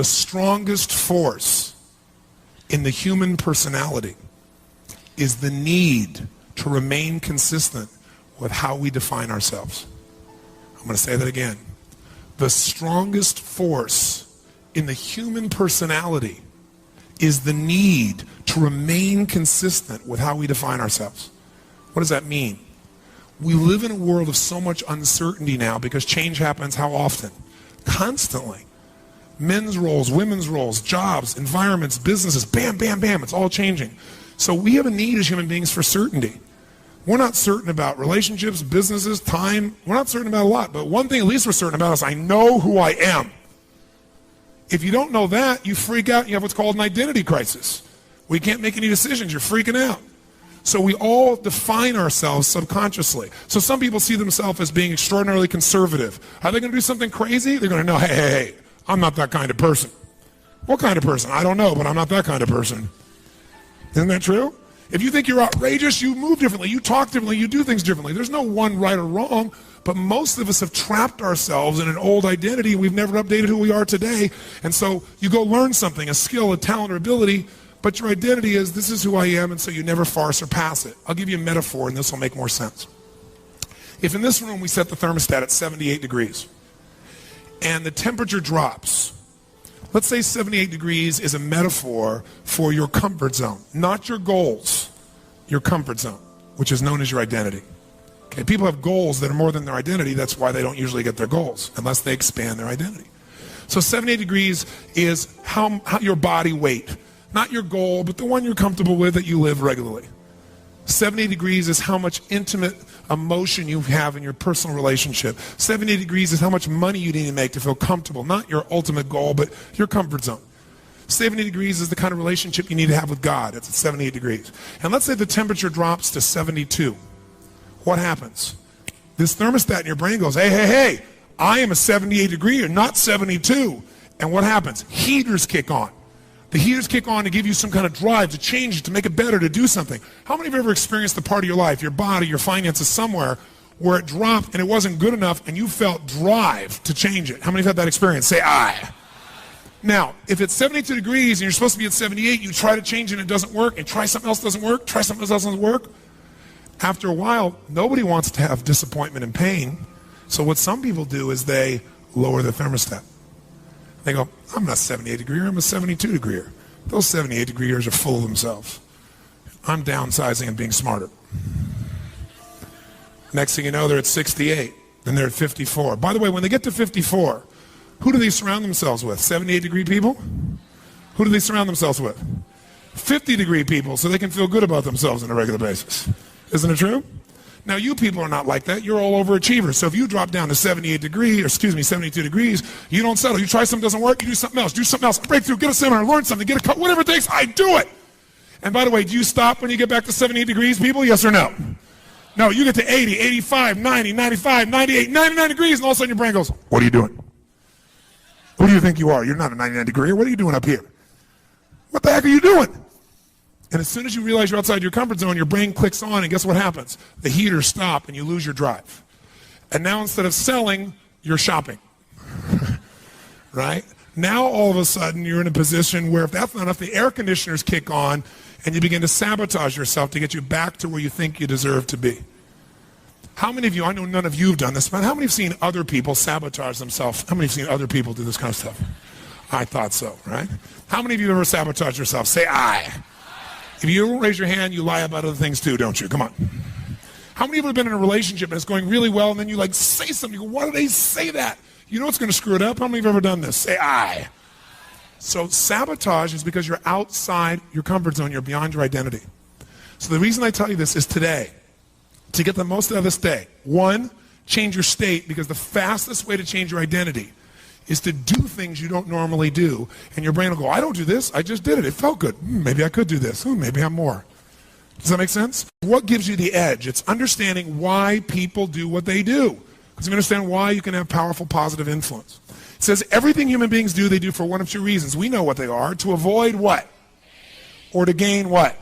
the strongest force in the human personality is the need to remain consistent with how we define ourselves. I'm going to say that again. The strongest force in the human personality is the need to remain consistent with how we define ourselves. What does that mean? We live in a world of so much uncertainty now because change happens how often? Constantly. Men's roles, women's roles, jobs, environments, businesses, bam, bam, bam, it's all changing. So we have a need as human beings for certainty. We're not certain about relationships, businesses, time. We're not certain about a lot, but one thing at least we're certain about is I know who I am. If you don't know that, you freak out and you have what's called an identity crisis. We can't make any decisions, you're freaking out. So we all define ourselves subconsciously. So some people see themselves as being extraordinarily conservative. Are they going to do something crazy? They're going to know, hey, I'm not that kind of person. What kind of person? I don't know, but I'm not that kind of person. Isn't that true? If you think you're outrageous, you move differently, you talk differently, you do things differently. There's no one right or wrong, but most of us have trapped ourselves in an old identity. We've never updated who we are today. And so you go learn something, a skill, a talent, or ability, but your identity is, this is who I am, and so you never far surpass it. I'll give you a metaphor, and this will make more sense. If in this room we set the thermostat at 78 degrees, and the temperature drops, let's say 78 degrees is a metaphor for your comfort zone, not your goals, your comfort zone, which is known as your identity. Okay, people have goals that are more than their identity. That's why they don't usually get their goals, unless they expand their identity. So 78 degrees is how your body weight, not your goal, but the one you're comfortable with that you live regularly. 70 degrees is how much intimate emotion you have in your personal relationship. 70 degrees is how much money you need to make to feel comfortable, not your ultimate goal, but your comfort zone. 70 degrees is the kind of relationship you need to have with God. It's at 78 degrees. And let's say the temperature drops to 72. What happens? This thermostat in your brain goes, hey, I am a 78 degree or not 72. And what happens? Heaters kick on. The heaters kick on to give you some kind of drive to change it, to make it better, to do something. How many of you have ever experienced the part of your life, your body, your finances, somewhere where it dropped and it wasn't good enough and you felt drive to change it? How many have had that experience? Say, I. Now, if it's 72 degrees and you're supposed to be at 78, you try to change it and it doesn't work, and try something else doesn't work, try something else doesn't work. After a while, nobody wants to have disappointment and pain. So what some people do is they lower the thermostat. They go, I'm not a 78 degreer, I'm a 72 degreer. Those 78 degreers are full of themselves. I'm downsizing and being smarter. Next thing you know, they're at 68, then they're at 54. By the way, when they get to 54, who do they surround themselves with? 78 degree people? Who do they surround themselves with? 50 degree people, so they can feel good about themselves on a regular basis. Isn't it true? Now, you people are not like that. You're all overachievers. So if you drop down to 72 degrees, you don't settle. You try something, doesn't work, you do something else. Breakthrough, get a seminar, learn something, get a cut, whatever it takes, I do it. And by the way, do you stop when you get back to 78 degrees, people? Yes or no? No, you get to 80, 85, 90, 95, 98, 99 degrees, and all of a sudden your brain goes, what are you doing? Who do you think you are? You're not a 99 degree. What are you doing up here? What the heck are you doing? And as soon as you realize you're outside your comfort zone, your brain clicks on, and guess what happens? The heaters stop, and you lose your drive. And now instead of selling, you're shopping. Right? Now all of a sudden, you're in a position where if that's not enough, the air conditioners kick on, and you begin to sabotage yourself to get you back to where you think you deserve to be. How many of you, I know none of you have done this, but how many have seen other people sabotage themselves? How many have seen other people do this kind of stuff? I thought so, right? How many of you have ever sabotaged yourself? Say, I. If you don't raise your hand, you lie about other things too, don't you? Come on. How many of you have been in a relationship and it's going really well, and then you like say something, you go, why do they say that? You know what's going to screw it up? How many of you have ever done this? Say, I. So sabotage is because you're outside your comfort zone, you're beyond your identity. So the reason I tell you this is today, to get the most out of this day, one, change your state, because the fastest way to change your identity is to do things you don't normally do. And your brain will go, I don't do this, I just did it, it felt good. Maybe I could do this, maybe I'm more. Does that make sense? What gives you the edge? It's understanding why people do what they do. Because you understand why, you can have powerful positive influence. It says everything human beings do, they do for one of two reasons. We know what they are: to avoid what? Or to gain what?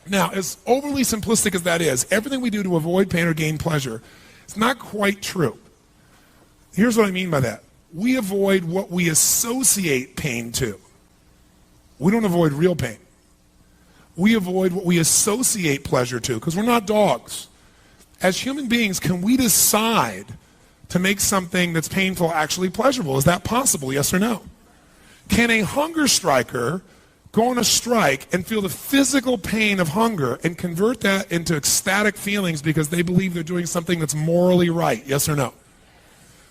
Now, as overly simplistic as that is, everything we do to avoid pain or gain pleasure, it's not quite true. Here's what I mean by that. We avoid what we associate pain to. We don't avoid real pain. We avoid what we associate pleasure to, because we're not dogs. As human beings, can we decide to make something that's painful actually pleasurable? Is that possible, yes or no? Can a hunger striker go on a strike and feel the physical pain of hunger and convert that into ecstatic feelings because they believe they're doing something that's morally right, yes or no?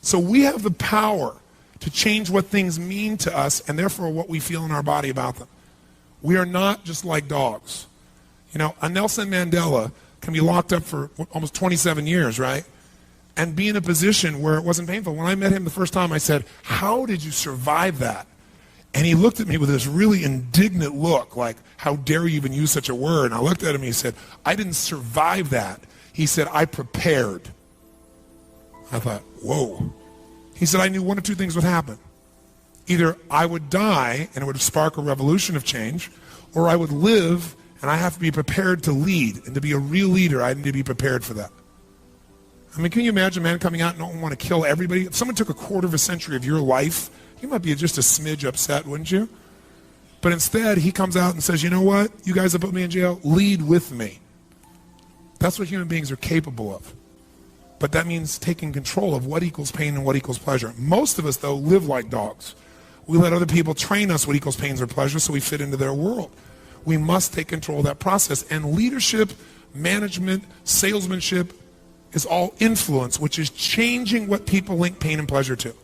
So we have the power to change what things mean to us and therefore what we feel in our body about them. We are not just like dogs. You know, a Nelson Mandela can be locked up for almost 27 years, right? And be in a position where it wasn't painful. When I met him the first time, I said, "How did you survive that?" And he looked at me with this really indignant look, like, "How dare you even use such a word?" And I looked at him and he said, "I didn't survive that." He said, "I prepared." I thought, whoa. He said, "I knew one of two things would happen. Either I would die and it would spark a revolution of change, or I would live and I have to be prepared to lead. And to be a real leader, I need to be prepared for that." I mean, can you imagine a man coming out and don't want to kill everybody? If someone took a quarter of a century of your life, you might be just a smidge upset, wouldn't you? But instead, he comes out and says, "You know what? You guys that put me in jail, lead with me." That's what human beings are capable of. But that means taking control of what equals pain and what equals pleasure. Most of us, though, live like dogs. We let other people train us what equals pain or pleasure so we fit into their world. We must take control of that process. And leadership, management, salesmanship is all influence, which is changing what people link pain and pleasure to.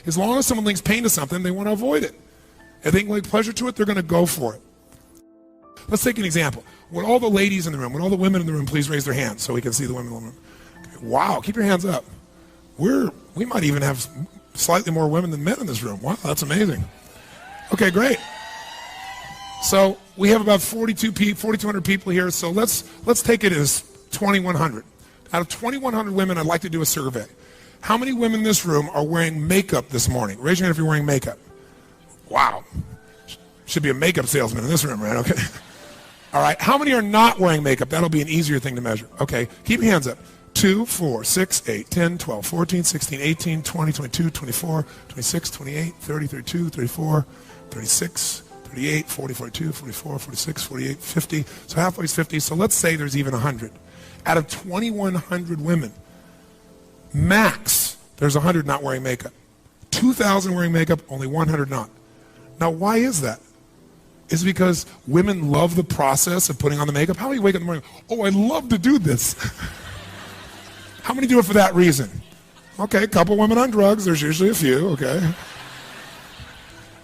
As long as someone links pain to something, they want to avoid it. If they link pleasure to it, they're going to go for it. Let's take an example. Would all the ladies in the room, would all the women in the room please raise their hands so we can see the women in the room? Okay. Wow, keep your hands up. We might even have slightly more women than men in this room. Wow, that's amazing. Okay, great. So we have about 4,200 people here, so let's take it as 2,100. Out of 2,100 women, I'd like to do a survey. How many women in this room are wearing makeup this morning? Raise your hand if you're wearing makeup. Wow. Should be a makeup salesman in this room, right? Okay. All right. How many are not wearing makeup? That'll be an easier thing to measure. Okay. Keep your hands up. 2, 4, 6, 8, 10, 12, 14, 16, 18, 20, 22, 24, 26, 28, 30, 32, 34, 36, 38, 40, 42, 44, 46, 48, 50. So halfway is 50. So let's say there's even 100. Out of 2,100 women, max, there's 100 not wearing makeup. 2,000 wearing makeup, only 100 not. Now, why is that? Is it because women love the process of putting on the makeup? How many wake up in the morning? "Oh, I love to do this." How many do it for that reason? Okay, a couple women on drugs. There's usually a few, okay.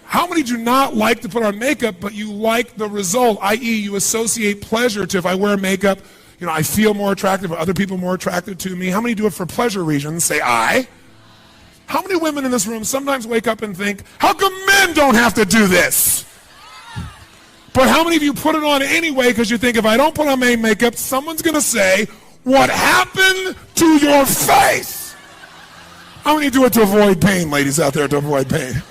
How many do not like to put on makeup, but you like the result, i.e. you associate pleasure to, if I wear makeup, you know, I feel more attractive, or other people more attracted to me? How many do it for pleasure reasons? Say I. How many women in this room sometimes wake up and think, "How come men don't have to do this?" But how many of you put it on anyway because you think, if I don't put on my makeup, someone's going to say, "What happened to your face?" How many do it to avoid pain, ladies out there, to avoid pain?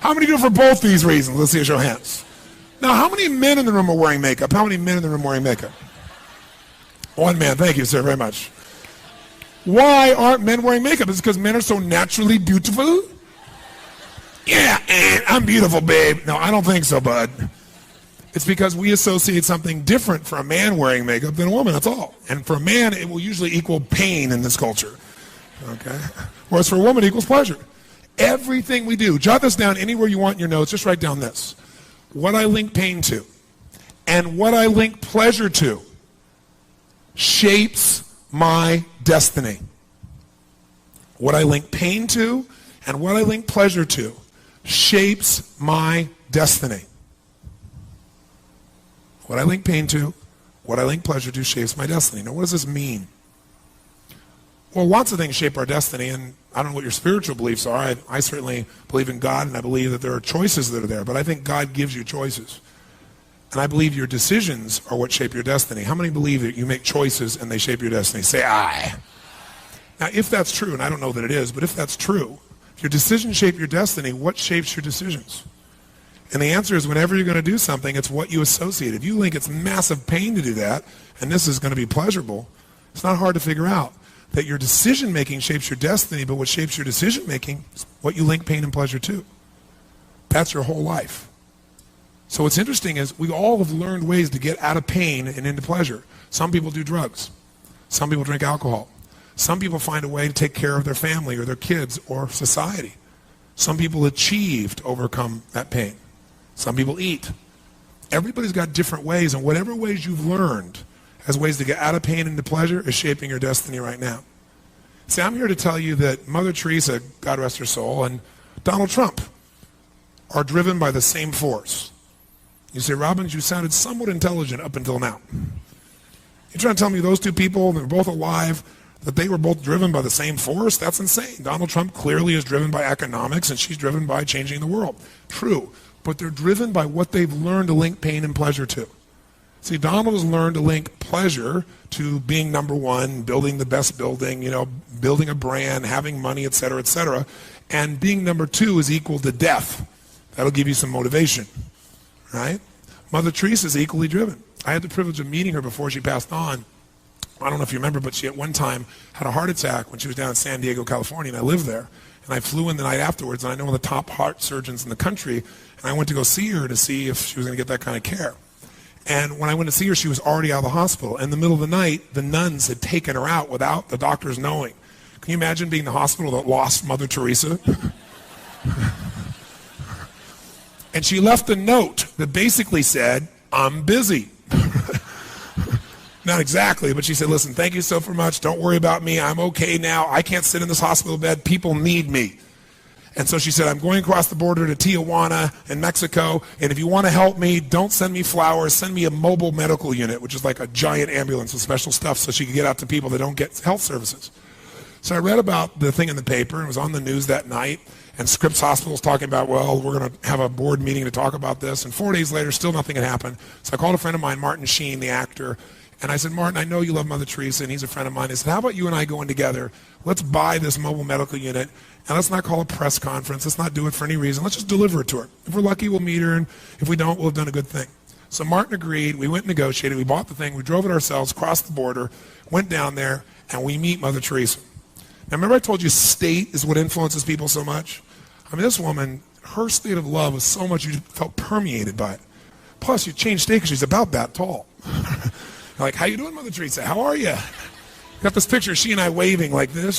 How many do it for both these reasons? Let's see your hands. Now, how many men in the room are wearing makeup? How many men in the room are wearing makeup? One man. Thank you, sir, very much. Why aren't men wearing makeup? Is it because men are so naturally beautiful? Yeah, I'm beautiful, babe. No, I don't think so, bud. It's because we associate something different for a man wearing makeup than a woman, that's all. And for a man, it will usually equal pain in this culture. Okay? Whereas for a woman, it equals pleasure. Everything we do, jot this down anywhere you want in your notes, just write down this. What I link pain to and what I link pleasure to shapes my destiny. What I link pain to and what I link pleasure to shapes my destiny. What I link pain to, what I link pleasure to shapes my destiny. Now, what does this mean? Well, lots of things shape our destiny, and I don't know what your spiritual beliefs are. I certainly believe in God, and I believe that there are choices that are there, but I think God gives you choices. And I believe your decisions are what shape your destiny. How many believe that you make choices and they shape your destiny? Say, I. Now, if that's true, and I don't know that it is, but if that's true, if your decisions shape your destiny, what shapes your decisions? And the answer is, whenever you're going to do something, it's what you associate. If you think it's massive pain to do that, and this is going to be pleasurable, it's not hard to figure out. that your decision making shapes your destiny, but what shapes your decision making is what you link pain and pleasure to. That's your whole life. So what's interesting is we all have learned ways to get out of pain and into pleasure. Some people do drugs. Some people drink alcohol. Some people find a way to take care of their family or their kids or society. Some people achieve to overcome that pain. Some people eat. Everybody's got different ways, and whatever ways you've learned as ways to get out of pain and into pleasure is shaping your destiny right now. See, I'm here to tell you that Mother Teresa, God rest her soul, and Donald Trump are driven by the same force. You say, Robbins, you sounded somewhat intelligent up until now. You're trying to tell me those two people, they're both alive, that they were both driven by the same force? That's insane. Donald Trump clearly is driven by economics, and she's driven by changing the world. True, but they're driven by what they've learned to link pain and pleasure to. See, Donald has learned to link pleasure to being number one, building the best building, building a brand, having money, et cetera, and being number two is equal to death. That'll give you some motivation, right? Mother Teresa is equally driven. I had the privilege of meeting her before she passed on. I don't know if you remember, but she at one time had a heart attack when she was down in San Diego, California, and I lived there. And I flew in the night afterwards, and I know one of the top heart surgeons in the country, and I went to go see her to see if she was going to get that kind of care. And when I went to see her, she was already out of the hospital. In the middle of the night, the nuns had taken her out without the doctors knowing. Can you imagine being the hospital that lost Mother Teresa? And she left a note that basically said, I'm busy. Not exactly, but she said, listen, thank you so much. Don't worry about me. I'm okay now. I can't sit in this hospital bed. People need me. And so she said, I'm going across the border to Tijuana in Mexico, and if you want to help me, don't send me flowers. Send me a mobile medical unit, which is like a giant ambulance with special stuff so she can get out to people that don't get health services. So I read about the thing in the paper, and it was on the news that night, and Scripps Hospital was talking about, well, we're going to have a board meeting to talk about this, and 4 days later, still nothing had happened. So I called a friend of mine, Martin Sheen, the actor, and I said, Martin, I know you love Mother Teresa, and he's a friend of mine. I said, how about you and I go in together? Let's buy this mobile medical unit, and let's not call a press conference. Let's not do it for any reason. Let's just deliver it to her. If we're lucky, we'll meet her, and if we don't, we'll have done a good thing. So Martin agreed. We went and negotiated. We bought the thing. We drove it ourselves, crossed the border, went down there, and we meet Mother Teresa. Now, remember I told you state is what influences people so much? I mean, this woman, her state of love was so much you felt permeated by it. Plus, you changed state because she's about that tall. Like, how you doing, Mother Teresa? How are you? Got this picture of she and I waving like this,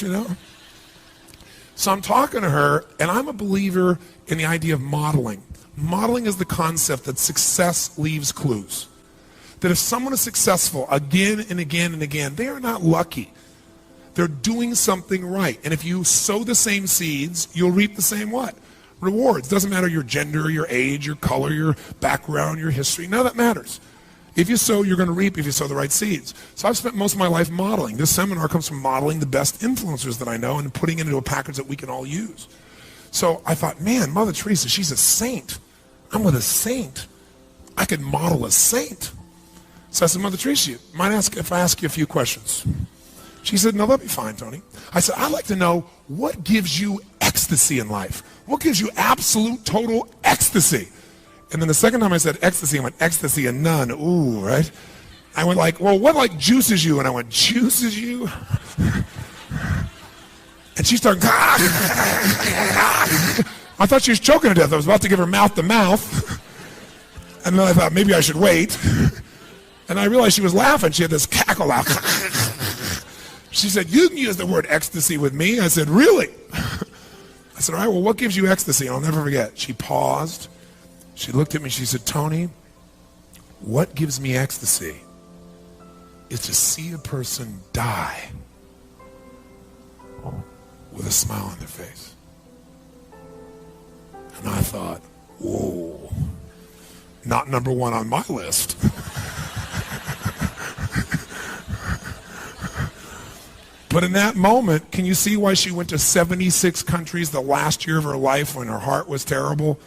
So I'm talking to her, and I'm a believer in the idea of modeling. Modeling is the concept that success leaves clues. That if someone is successful again and again and again, they are not lucky. They're doing something right. And if you sow the same seeds, you'll reap the same what? Rewards. Doesn't matter your gender, your age, your color, your background, your history. None of that matters. If you sow, you're going to reap if you sow the right seeds. So I've spent most of my life modeling. This seminar comes from modeling the best influencers that I know and putting it into a package that we can all use. So I thought, man, Mother Teresa, she's a saint. I'm with a saint. I could model a saint. So I said, Mother Teresa, mind if I ask you a few questions? She said, no, that'll be fine, Tony. I said, I'd like to know what gives you ecstasy in life? What gives you absolute, total ecstasy? And then the second time I said ecstasy, I went, ecstasy and none. Ooh, right? I went like, well, what juices you? And I went, juices you? And she started, I thought she was choking to death. I was about to give her mouth to mouth. And then I thought, maybe I should wait. And I realized she was laughing. She had this cackle laugh. She said, you can use the word ecstasy with me. I said, really? I said, all right, well, what gives you ecstasy? And I'll never forget. She paused. She looked at me, she said, Tony, what gives me ecstasy is to see a person die with a smile on their face. And I thought, whoa, not number one on my list. But in that moment, can you see why she went to 76 countries the last year of her life when her heart was terrible?